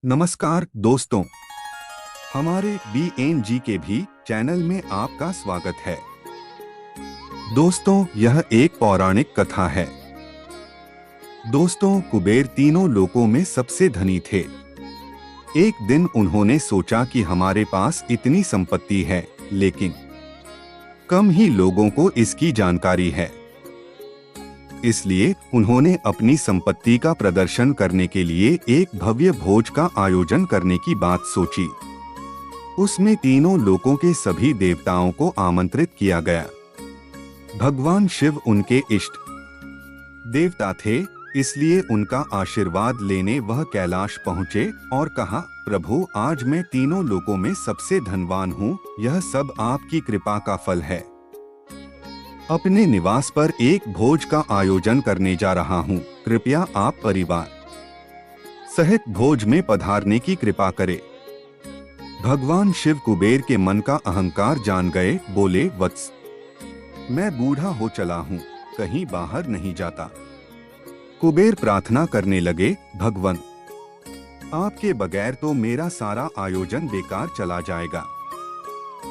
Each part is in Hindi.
नमस्कार दोस्तों, हमारे BNG के भी चैनल में आपका स्वागत है। दोस्तों, यह एक पौराणिक कथा है। दोस्तों, कुबेर तीनों लोकों में सबसे धनी थे। एक दिन उन्होंने सोचा कि हमारे पास इतनी संपत्ति है, लेकिन कम ही लोगों को इसकी जानकारी है। इसलिए उन्होंने अपनी संपत्ति का प्रदर्शन करने के लिए एक भव्य भोज का आयोजन करने की बात सोची। उसमें तीनों लोकों के सभी देवताओं को आमंत्रित किया गया। भगवान शिव उनके इष्ट देवता थे, इसलिए उनका आशीर्वाद लेने वह कैलाश पहुँचे और कहा, प्रभु, आज मैं तीनों लोकों में सबसे धनवान हूँ। यह सब आपकी कृपा का फल है। अपने निवास पर एक भोज का आयोजन करने जा रहा हूँ। कृपया आप परिवार सहित भोज में पधारने की कृपा करें। भगवान शिव कुबेर के मन का अहंकार जान गए। बोले, वत्स, मैं बूढ़ा हो चला हूँ, कहीं बाहर नहीं जाता। कुबेर प्रार्थना करने लगे, भगवान, आपके बगैर तो मेरा सारा आयोजन बेकार चला जाएगा।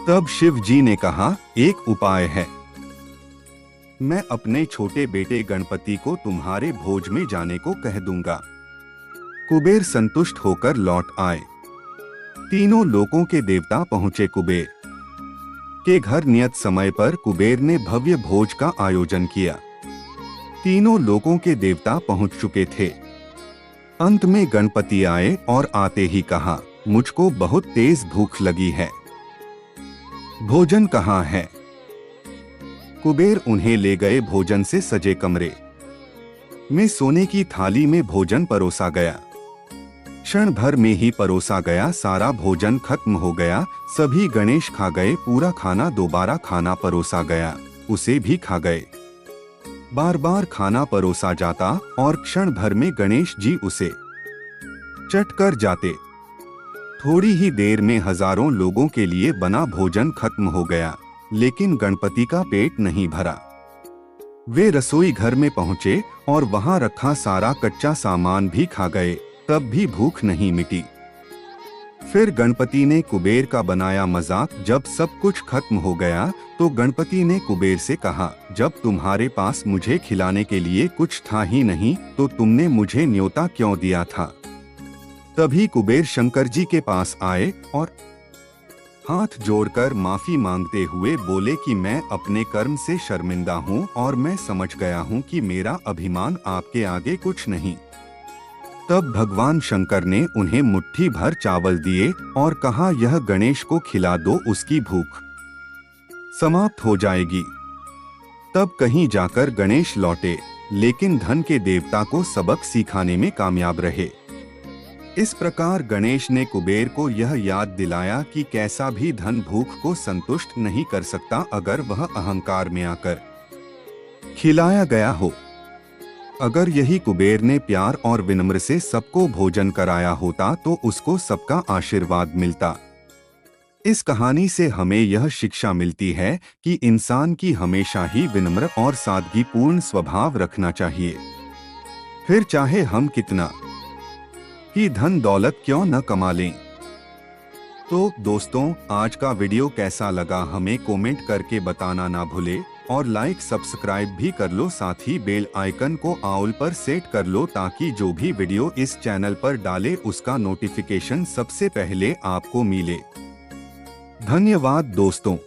तब शिव जी ने कहा, एक उपाय है। मैं अपने छोटे बेटे गणपति को तुम्हारे भोज में जाने को कह दूंगा। कुबेर संतुष्ट होकर लौट आए। तीनों लोकों के देवता पहुंचे। कुबेर के घर नियत समय पर कुबेर ने भव्य भोज का आयोजन किया। तीनों लोकों के देवता पहुंच चुके थे। अंत में गणपति आए और आते ही कहा, मुझको बहुत तेज भूख लगी है, भोजन कहाँ है? कुबेर उन्हें ले गए। भोजन से सजे कमरे में सोने की थाली में भोजन परोसा गया। क्षण भर में ही परोसा गया सारा भोजन खत्म हो गया। सभी गणेश खा गए। पूरा खाना दोबारा खाना परोसा गया, उसे भी खा गए। बार बार खाना परोसा जाता और क्षण भर में गणेश जी उसे चट कर जाते। थोड़ी ही देर में हजारों लोगों के लिए बना भोजन खत्म हो गया, लेकिन गणपति का पेट नहीं भरा। वे रसोई घर में पहुंचे और वहां रखा सारा कच्चा सामान भी खा गए, तब भी भूख नहीं मिटी। फिर गणपति ने कुबेर का बनाया मजाक। जब सब कुछ खत्म हो गया तो गणपति ने कुबेर से कहा, जब तुम्हारे पास मुझे खिलाने के लिए कुछ था ही नहीं तो तुमने मुझे न्योता क्यों दिया था? तभी कुबेर शंकर जी के पास आए और हाथ जोड़कर माफी मांगते हुए बोले कि मैं अपने कर्म से शर्मिंदा हूँ और मैं समझ गया हूँ कि मेरा अभिमान आपके आगे कुछ नहीं। तब भगवान शंकर ने उन्हें मुट्ठी भर चावल दिए और कहा, यह गणेश को खिला दो, उसकी भूख समाप्त हो जाएगी। तब कहीं जाकर गणेश लौटे, लेकिन धन के देवता को सबक सिखाने में कामयाब रहे। इस प्रकार गणेश ने कुबेर को यह याद दिलाया कि कैसा भी धन भूख को संतुष्ट नहीं कर सकता अगर वह अहंकार में आकर खिलाया गया हो। अगर यही कुबेर ने प्यार और विनम्र से सबको भोजन कराया होता तो उसको सबका आशीर्वाद मिलता। इस कहानी से हमें यह शिक्षा मिलती है कि इंसान की हमेशा ही विनम्र और सादगीपूर्ण स्वभाव रखना चाहिए, फिर चाहे हम कितना कि धन दौलत क्यों न कमा लें। तो दोस्तों, आज का वीडियो कैसा लगा हमें कमेंट करके बताना ना भूले और लाइक सब्सक्राइब भी कर लो। साथ ही बेल आइकन को ऑल पर सेट कर लो ताकि जो भी वीडियो इस चैनल पर डाले उसका नोटिफिकेशन सबसे पहले आपको मिले। धन्यवाद दोस्तों।